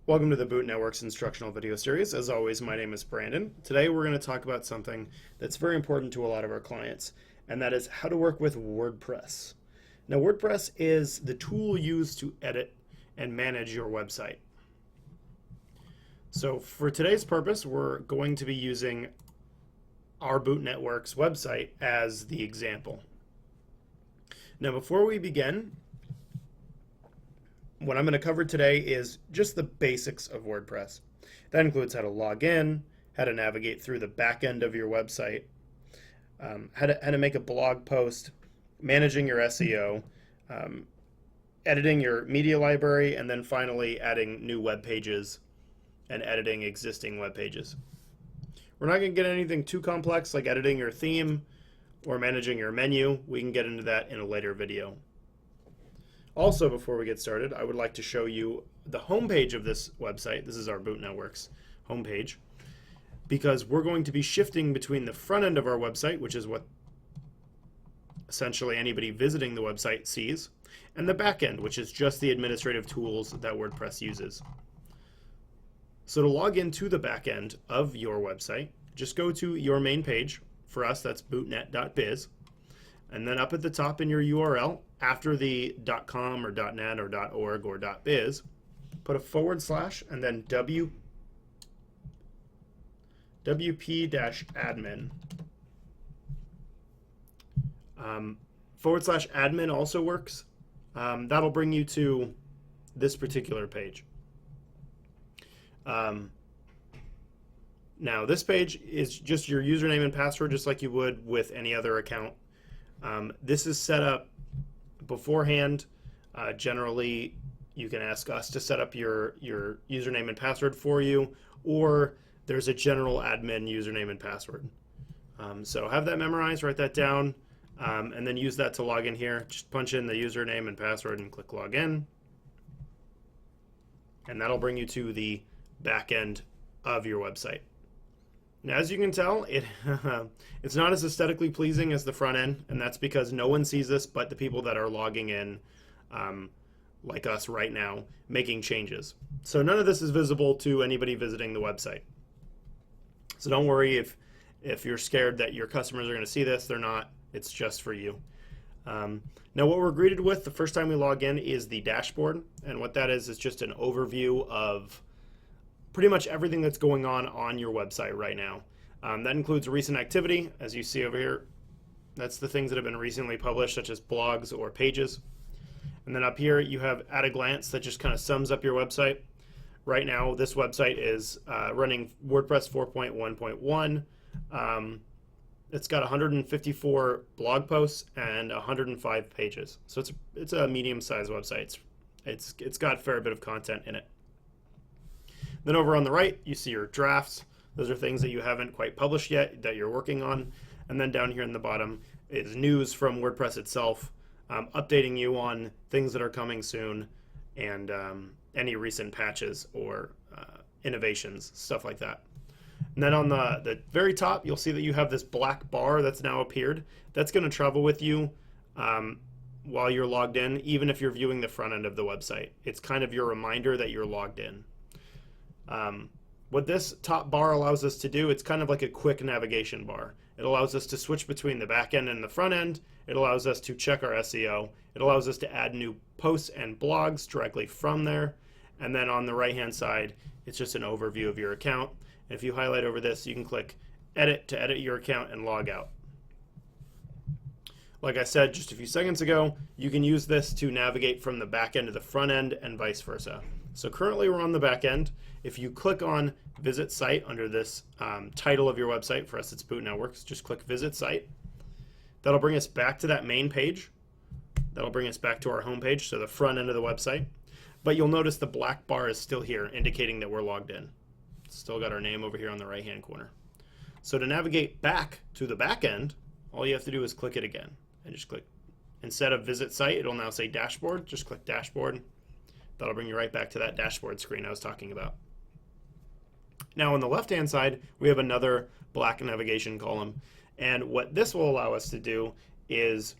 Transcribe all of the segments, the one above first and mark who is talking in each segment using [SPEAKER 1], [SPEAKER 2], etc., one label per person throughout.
[SPEAKER 1] Welcome to the Boot Network's instructional video series. As always, my name is Brandon. Today we're going to talk about something that's very important to a lot of our clients, and that is how to work with WordPress. Now, WordPress is the tool used to edit and manage your website. So for today's purpose, we're going to be using our Boot Network's website as the example. Now, before we begin, what I'm going to cover today is just the basics of WordPress. That includes how to log in, how to navigate through the back end of your website, how to make a blog post, managing your SEO, editing your media library, and then finally adding new web pages and editing existing web pages. We're not going to get anything too complex like editing your theme or managing your menu. We can get into that in a later video. Also, before we get started, I would like to show you the homepage of this website. This is our Boot Network's homepage, because we're going to be shifting between the front end of our website, which is what essentially anybody visiting the website sees, and the back end, which is just the administrative tools that WordPress uses. So to log into the back end of your website, just go to your main page. For us, that's bootnet.biz. And then up at the top in your URL, after the .com or .net or .org or .biz, put a // and then wp-admin. /admin also works. That'll bring you to this particular page. Now, this page is just your username and password, just like you would with any other account. This is set up beforehand. Generally, you can ask us to set up your username and password for you, or there's a general admin username and password. So have that memorized, write that down, and then use that to log in here. Just punch in the username and password and click login. And that'll bring you to the back end of your website. Now, as you can tell, it's not as aesthetically pleasing as the front end, and that's because no one sees this but the people that are logging in, like us right now, making changes. So none of this is visible to anybody visiting the website. So don't worry if you're scared that your customers are going to see this. They're not. It's just for you. Now, what we're greeted with the first time we log in is the dashboard, and what that is just an overview of pretty much everything that's going on your website right now. That includes recent activity, as you see over here. That's the things that have been recently published, such as blogs or pages. And then up here, you have at a glance that just kind of sums up your website. Right now, this website is running WordPress 4.1.1. It's got 154 blog posts and 105 pages. So it's a medium-sized website. It's got a fair bit of content in it. Then over on the right, you see your drafts. Those are things that you haven't quite published yet that you're working on. And then down here in the bottom is news from WordPress itself, updating you on things that are coming soon and any recent patches or innovations, stuff like that. And then on the very top, you'll see that you have this black bar that's now appeared. That's going to travel with you while you're logged in, even if you're viewing the front end of the website. It's kind of your reminder that you're logged in. What this top bar allows us to do, it's kind of like a quick navigation bar. It allows us to switch between the back end and the front end. It allows us to check our SEO. It allows us to add new posts and blogs directly from there. And then on the right hand side, it's just an overview of your account. And if you highlight over this, you can click edit to edit your account and log out. Like I said just a few seconds ago, you can use this to navigate from the back end to the front end and vice versa. So currently we're on the back end. If you click on Visit Site under this title of your website, for us it's Boot Networks, just click Visit Site. That'll bring us back to that main page. That'll bring us back to our home page, so the front end of the website. But you'll notice the black bar is still here, indicating that we're logged in. It's still got our name over here on the right-hand corner. So to navigate back to the back end, all you have to do is click it again. And just click, instead of Visit Site, it'll now say Dashboard. Just click Dashboard. That'll bring you right back to that dashboard screen I was talking about. Now on the left-hand side, we have another black navigation column. And what this will allow us to do is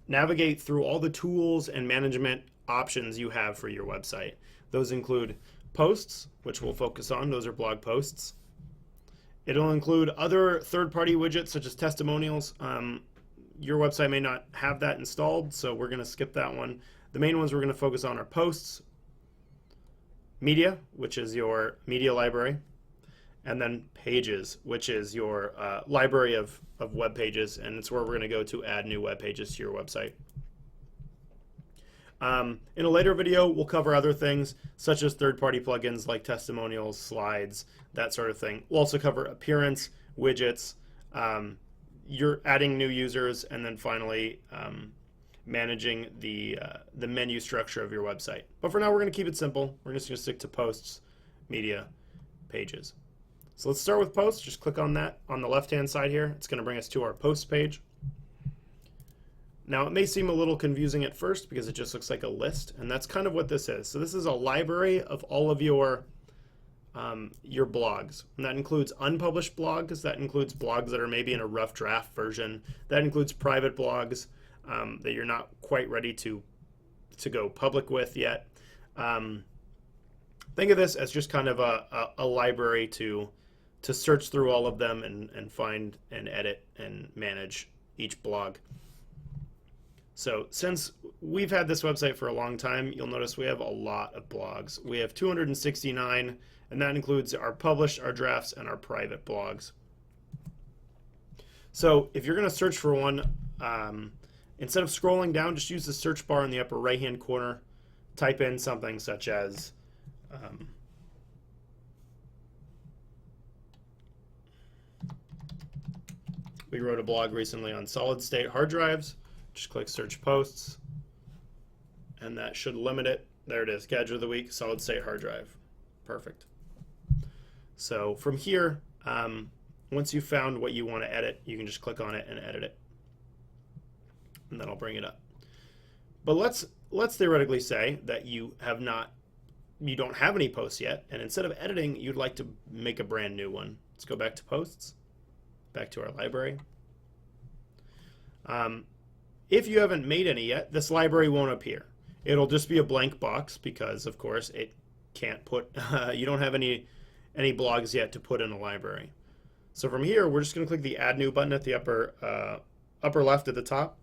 [SPEAKER 1] navigate through all the tools and management options you have for your website. Those include posts, which we'll focus on. Those are blog posts. It'll include other third-party widgets such as testimonials. Your website may not have that installed, so we're going to skip that one. The main ones we're going to focus on are posts, media, which is your media library, and then pages, which is your library of web pages, and it's where we're going to go to add new web pages to your website. In a later video, we'll cover other things such as third-party plugins like testimonials, slides, that sort of thing. We'll also cover appearance, widgets, you're adding new users, and then finally managing the menu structure of your website. But for now, we're going to keep it simple. We're just going to stick to posts, media, pages. So let's start with posts. Just click on that on the left-hand side here. It's going to bring us to our posts page. Now, it may seem a little confusing at first because it just looks like a list, and that's kind of what this is. So this is a library of all of your blogs. And that includes unpublished blogs. That includes blogs that are maybe in a rough draft version. That includes private blogs that you're not quite ready to go public with yet. Think of this as just kind of a library to search through all of them and find and edit and manage each blog. So since we've had this website for a long time, you'll notice we have a lot of blogs. We have 269, and that includes our published, our drafts, and our private blogs. So if you're going to search for one, instead of scrolling down, just use the search bar in the upper right-hand corner. Type in something such as we wrote a blog recently on solid-state hard drives. Just click search posts, and that should limit it. There it is, gadget of the week, solid state hard drive. Perfect. So from here, once you've found what you want to edit, you can just click on it and edit it, and then I'll bring it up. But let's theoretically say that you don't have any posts yet, and instead of editing, you'd like to make a brand new one. Let's go back to posts, back to our library. If you haven't made any yet, this library won't appear. It'll just be a blank box because, of course, it can't put, you don't have any blogs yet to put in a library. So from here, we're just going to click the Add New button at the upper left at the top.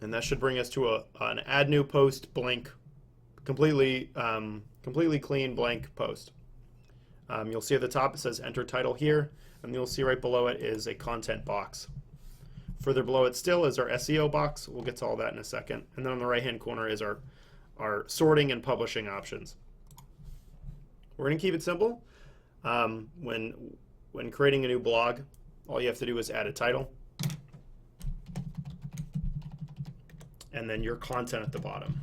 [SPEAKER 1] And that should bring us to an Add New Post blank, completely clean blank post. You'll see at the top it says Enter Title here, and you'll see right below it is a content box. Further below it still is our SEO box. We'll get to all that in a second. And then on the right-hand corner is our sorting and publishing options. We're going to keep it simple. When creating a new blog, all you have to do is add a title, and then your content at the bottom.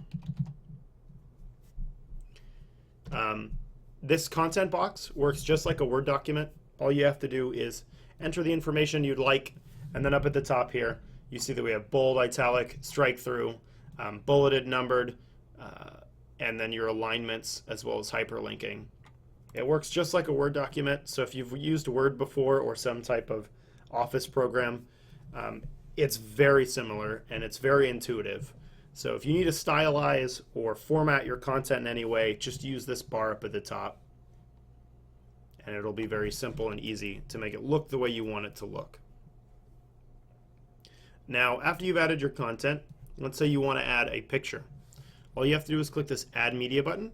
[SPEAKER 1] This content box works just like a Word document. All you have to do is enter the information you'd like, and then up at the top here, you see that we have bold, italic, strike through, bulleted, numbered, and then your alignments as well as hyperlinking. It works just like a Word document, so if you've used Word before or some type of Office program, it's very similar and it's very intuitive. So if you need to stylize or format your content in any way, just use this bar up at the top, and it'll be very simple and easy to make it look the way you want it to look. Now, after you've added your content, let's say you want to add a picture. All you have to do is click this Add Media button,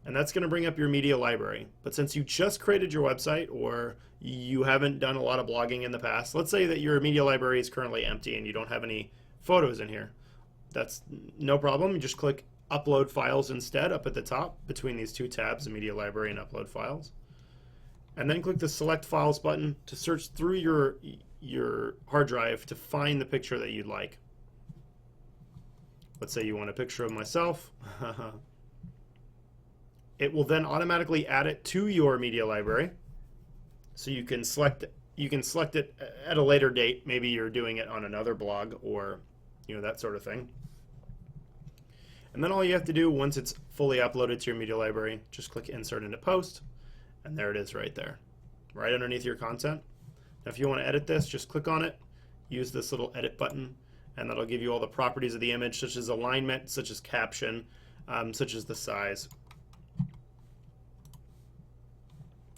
[SPEAKER 1] and that's going to bring up your media library. But since you just created your website or you haven't done a lot of blogging in the past, let's say that your media library is currently empty and you don't have any photos in here. That's no problem. You just click Upload Files instead up at the top between these two tabs, the Media Library and Upload Files. And then click the Select Files button to search through your hard drive to find the picture that you'd like. Let's say you want a picture of myself. It will then automatically add it to your media library. So you can select it at a later date. Maybe you're doing it on another blog or that sort of thing. And then all you have to do once it's fully uploaded to your media library, just click Insert into Post, and there it is right there, right underneath your content. Now if you want to edit this, just click on it, use this little edit button, and that'll give you all the properties of the image, such as alignment, such as caption, such as the size.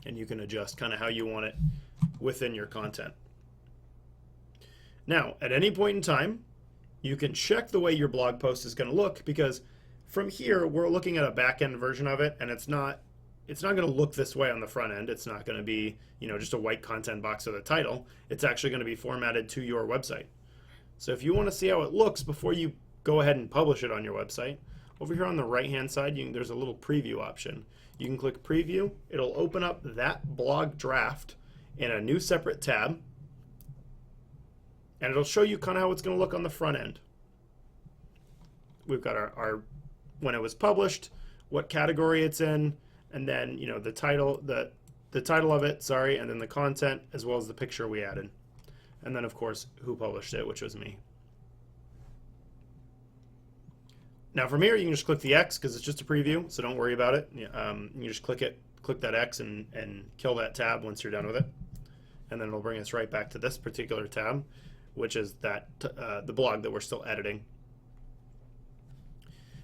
[SPEAKER 1] And you can adjust kind of how you want it within your content. Now, at any point in time, you can check the way your blog post is going to look, because from here we're looking at a back-end version of it, and it's not going to look this way on the front end. It's not going to be, just a white content box with a title. It's actually going to be formatted to your website. So if you want to see how it looks before you go ahead and publish it on your website, over here on the right-hand side, there's a little preview option. You can click preview. It'll open up that blog draft in a new separate tab, and it'll show you kind of how it's going to look on the front end. We've got our when it was published, what category it's in, and then the title, the title of it, and then the content, as well as the picture we added, and then of course who published it, which was me. Now from here you can just click the X because it's just a preview, so don't worry about it. You just click that X and kill that tab once you're done with it, and then it'll bring us right back to this particular tab, which is the blog that we're still editing.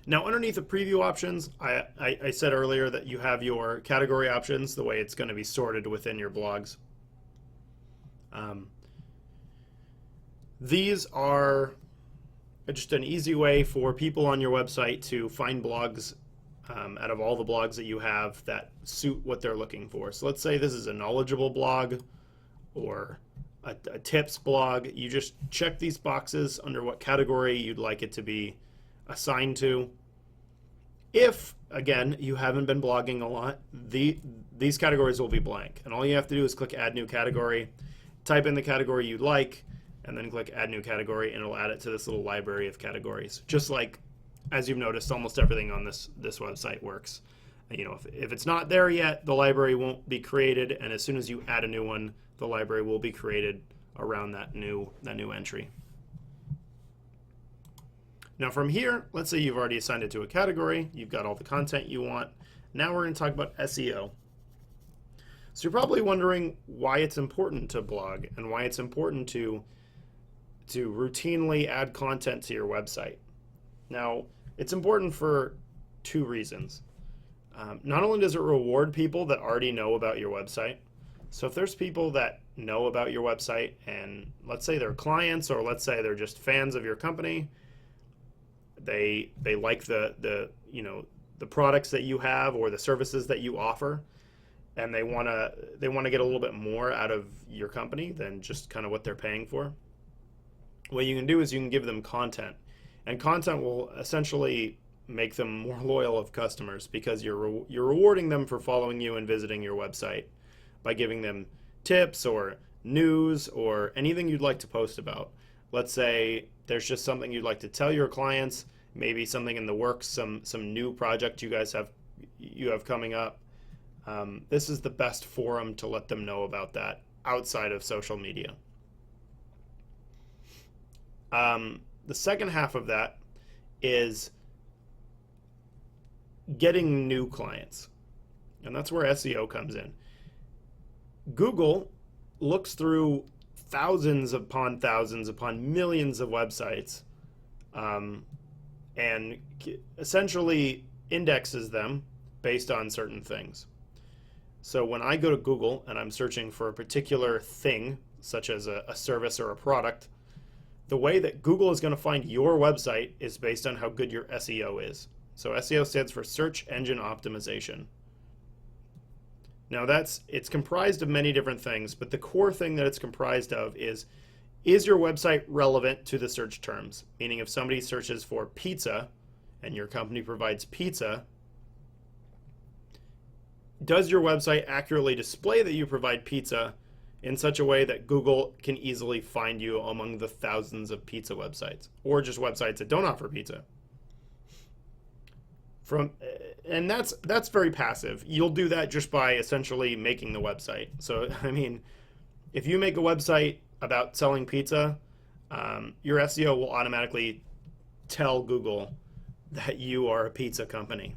[SPEAKER 1] Now underneath the preview options, I said earlier that you have your category options, the way it's going to be sorted within your blogs. These are just an easy way for people on your website to find blogs out of all the blogs that you have that suit what they're looking for. So let's say this is a knowledgeable blog or a tips blog. You just check these boxes under what category you'd like it to be assigned to. If, again, you haven't been blogging a lot, these categories will be blank. And all you have to do is click Add New Category, type in the category you'd like, and then click Add New Category, and it'll add it to this little library of categories. Just like, as you've noticed, almost everything on this website works. If it's not there yet, the library won't be created, and as soon as you add a new one, the library will be created around that new entry. Now from here, let's say you've already assigned it to a category, you've got all the content you want. Now we're going to talk about SEO. So you're probably wondering why it's important to blog and why it's important to routinely add content to your website. Now, it's important for two reasons. Not only does it reward people that already know about your website, so if there's people that know about your website and let's say they're clients or let's say they're just fans of your company, they like the products that you have or the services that you offer, and they want to get a little bit more out of your company than just kind of what they're paying for. What you can do is you can give them content, and content will essentially make them more loyal of customers because you're rewarding them for following you and visiting your website by giving them tips or news or anything you'd like to post about. Let's say there's just something you'd like to tell your clients, maybe something in the works, some new project you have coming up. This is the best forum to let them know about that outside of social media. The second half of that is getting new clients, and that's where SEO comes in. Google looks through thousands upon millions of websites and essentially indexes them based on certain things. So when I go to Google and I'm searching for a particular thing, such as a service or a product, the way that Google is going to find your website is based on how good your SEO is. So SEO stands for Search Engine Optimization. Now it's comprised of many different things, but the core thing that it's comprised of is your website relevant to the search terms? Meaning if somebody searches for pizza and your company provides pizza, does your website accurately display that you provide pizza in such a way that Google can easily find you among the thousands of pizza websites or just websites that don't offer pizza? And that's very passive. You'll do that just by essentially making the website. So, I mean, if you make a website about selling pizza, your SEO will automatically tell Google that you are a pizza company.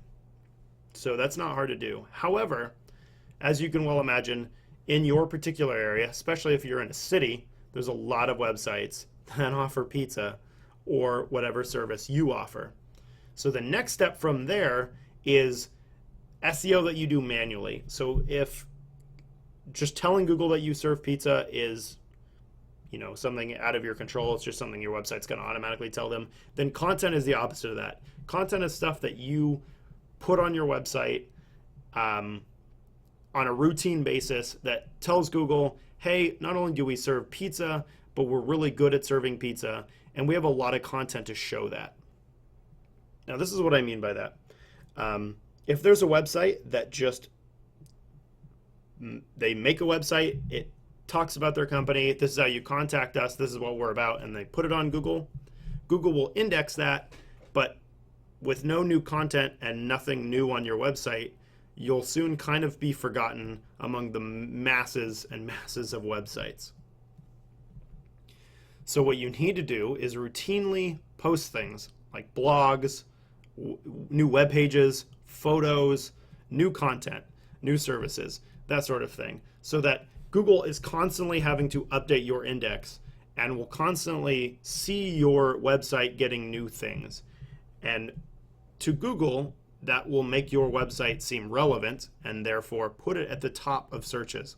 [SPEAKER 1] So that's not hard to do. However, as you can well imagine, in your particular area, especially if you're in a city, there's a lot of websites that offer pizza or whatever service you offer. So the next step from there is SEO that you do manually. So if just telling Google that you serve pizza is, something out of your control, it's just something your website's going to automatically tell them, then content is the opposite of that. Content is stuff that you put on your website on a routine basis that tells Google, hey, not only do we serve pizza, but we're really good at serving pizza, and we have a lot of content to show that. Now, this is what I mean by that. If there's a website that they make a website, it talks about their company, this is how you contact us, this is what we're about, and they put it on Google, Google will index that, but with no new content and nothing new on your website, you'll soon kind of be forgotten among the masses and masses of websites. So what you need to do is routinely post things like blogs, new web pages, photos, new content, new services, that sort of thing, so that Google is constantly having to update your index and will constantly see your website getting new things. And to Google, that will make your website seem relevant and therefore put it at the top of searches.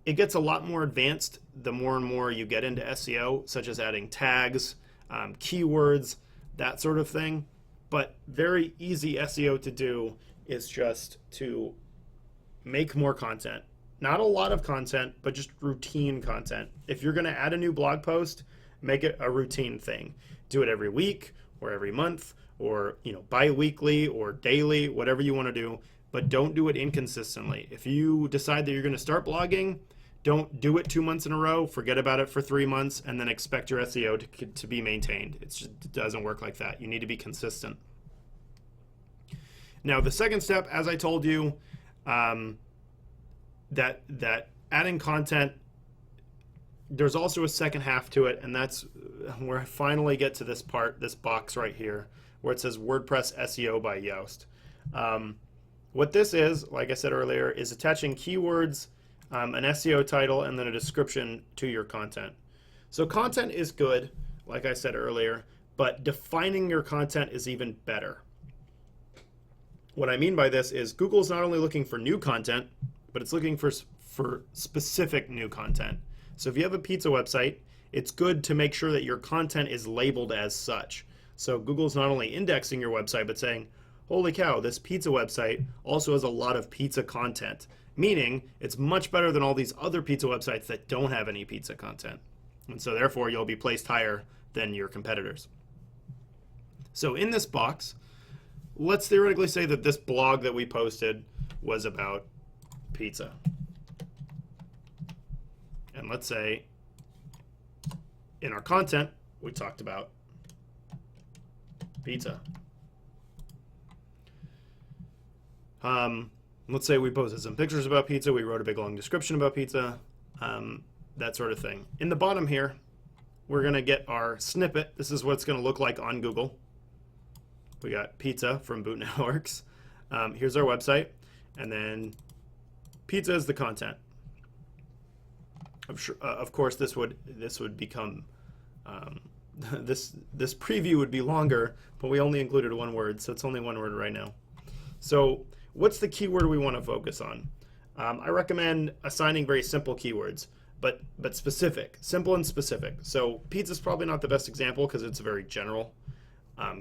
[SPEAKER 1] It gets a lot more advanced the more and more you get into SEO, such as adding tags, keywords, that sort of thing. But very easy SEO to do is just to make more content. Not a lot of content, but just routine content. If you're going to add a new blog post, make it a routine thing. Do it every week or every month or bi-weekly or daily, whatever you want to do, but don't do it inconsistently. If you decide that you're going to start blogging, don't do it 2 months in a row, forget about it for 3 months, and then expect your SEO to be maintained. It doesn't work like that. You need to be consistent. Now, the second step, as I told you, that adding content, there's also a second half to it, and that's where I finally get to this part, this box right here, where it says WordPress SEO by Yoast. What this is, like I said earlier, is attaching keywords, an SEO title, and then a description to your content. So content is good, like I said earlier, but defining your content is even better. What I mean by this is Google's not only looking for new content, but it's looking for specific new content. So if you have a pizza website, it's good to make sure that your content is labeled as such. So Google's not only indexing your website, but saying, holy cow, this pizza website also has a lot of pizza content, meaning it's much better than all these other pizza websites that don't have any pizza content. And so therefore, you'll be placed higher than your competitors. So in this box, let's theoretically say that this blog that we posted was about pizza. And let's say in our content, we talked about pizza. Let's say we posted some pictures about pizza, we wrote a big long description about pizza, that sort of thing. In the bottom here, we're going to get our snippet. This is what it's going to look like on Google. We got pizza from Boot Networks. Here's our website, and then pizza is the content. Of course, this would become this preview would be longer, but we only included one word, so it's only one word right now. So what's the keyword we want to focus on? I recommend assigning very simple keywords, but specific, simple and specific. So pizza is probably not the best example because it's a very general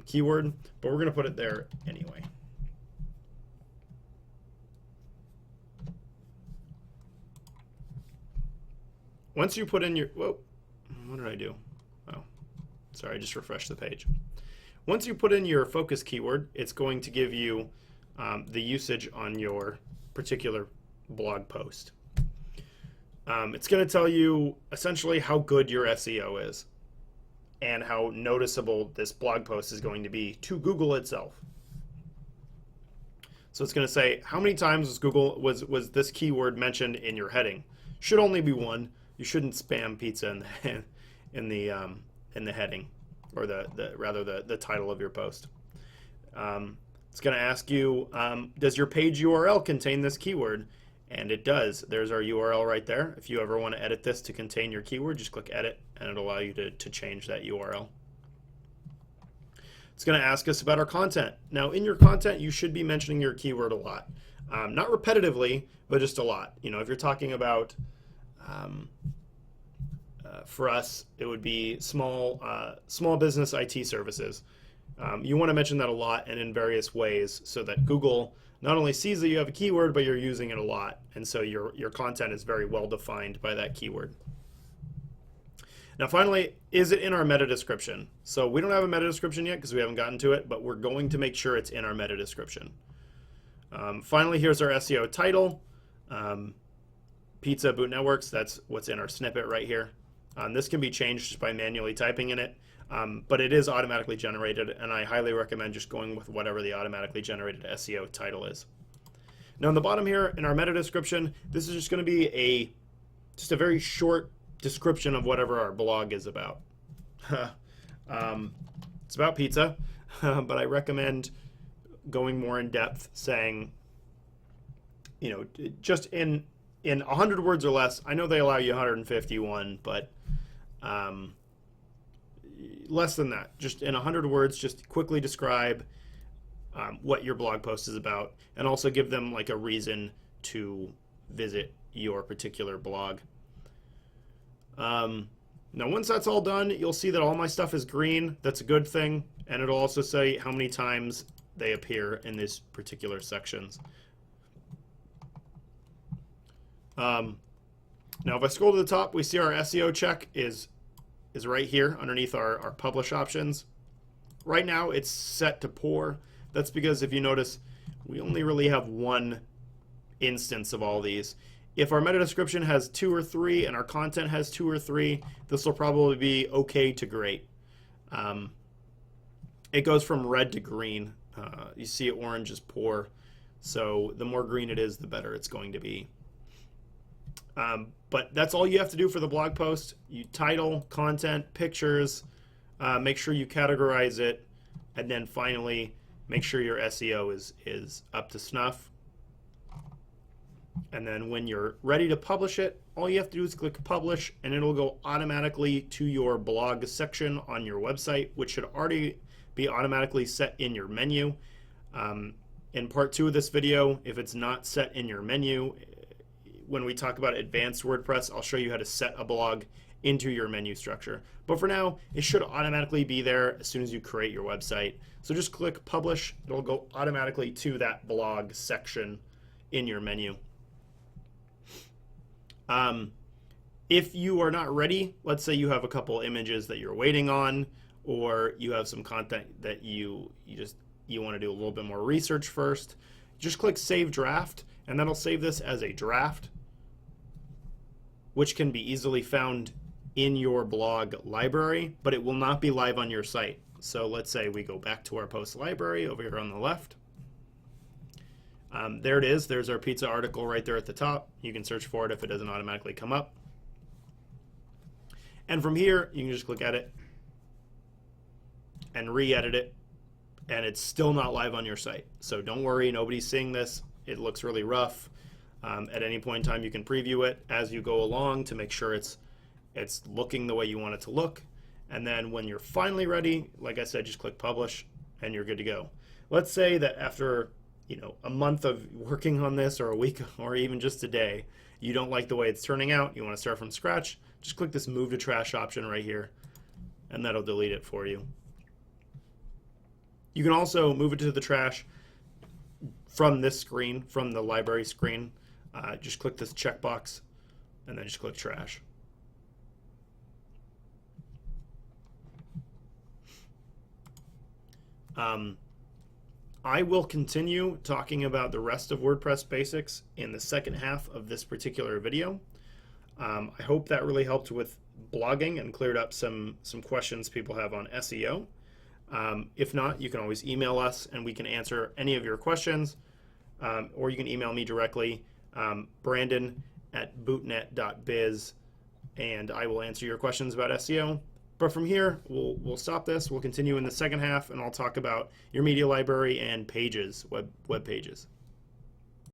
[SPEAKER 1] keyword, but we're going to put it there anyway. Once you put in your, whoa, what did I do? Oh, sorry, I just refreshed the page. Once you put in your focus keyword, it's going to give you the usage on your particular blog post. It's going to tell you essentially how good your SEO is and how noticeable this blog post is going to be to Google itself. So it's going to say how many times was this keyword mentioned in your heading. Should only be one. You shouldn't spam pizza in the heading, or the title of your post. It's going to ask you, does your page URL contain this keyword? And it does. There's our URL right there. If you ever want to edit this to contain your keyword, just click edit, and it'll allow you to change that URL. It's going to ask us about our content. Now, in your content, you should be mentioning your keyword a lot. Not repetitively, but just a lot. You know, if you're talking about, for us, it would be small business IT services. You want to mention that a lot and in various ways so that Google not only sees that you have a keyword, but you're using it a lot. And so your content is very well defined by that keyword. Now finally, is it in our meta description? So we don't have a meta description yet because we haven't gotten to it, but we're going to make sure it's in our meta description. Finally, here's our SEO title. Pizza Boot Networks, that's what's in our snippet right here. This can be changed just by manually typing in it, but it is automatically generated, and I highly recommend just going with whatever the automatically generated SEO title is. Now in the bottom here, in our meta description, this is just going to be just a very short description of whatever our blog is about. It's about pizza, but I recommend going more in depth, saying, you know, just in 100 words or less. I know they allow you 151, but less than that. Just in 100 words, just quickly describe what your blog post is about, and also give them like a reason to visit your particular blog. Now once that's all done, you'll see that all my stuff is green. That's a good thing, and it'll also say how many times they appear in these particular sections. Now if I scroll to the top, we see our SEO check is right here underneath our publish options. Right now it's set to poor. That's because if you notice, we only really have one instance of all these. If our meta description has 2 or 3 and our content has 2 or 3, this will probably be okay to great. It goes from red to green. You see orange is poor. So the more green it is, the better it's going to be. But that's all you have to do for the blog post. You title, content, pictures, make sure you categorize it, and then finally make sure your SEO is up to snuff. And then when you're ready to publish it, all you have to do is click publish, and it'll go automatically to your blog section on your website, which should already be automatically set in your menu. In part 2 of this video, if it's not set in your menu, when we talk about advanced WordPress, I'll show you how to set a blog into your menu structure. But for now, it should automatically be there as soon as you create your website. So just click publish. It'll go automatically to that blog section in your menu. If you are not ready, let's say you have a couple images that you're waiting on, or you have some content that you want to do a little bit more research first, just click Save Draft, and that'll save this as a draft, which can be easily found in your blog library, but it will not be live on your site. So let's say we go back to our post library over here on the left. There it is. There's our pizza article right there at the top. You can search for it if it doesn't automatically come up. And from here, you can just click Edit and re-edit it, and it's still not live on your site. So don't worry, nobody's seeing this. It looks really rough. At any point in time, you can preview it as you go along to make sure it's looking the way you want it to look. And then when you're finally ready, like I said, just click Publish, and you're good to go. Let's say that after a month of working on this, or a week, or even just a day, you don't like the way it's turning out, you want to start from scratch, just click this Move to Trash option right here, and that'll delete it for you. You can also move it to the trash from this screen, from the library screen. Just click this checkbox, and then just click Trash. I will continue talking about the rest of WordPress basics in the second half of this particular video. I hope that really helped with blogging and cleared up some questions people have on SEO. If not, you can always email us and we can answer any of your questions, or you can email me directly, brandon@bootnet.biz, and I will answer your questions about SEO. But from here, we'll stop this. We'll continue in the second half, and I'll talk about your media library and pages, web pages.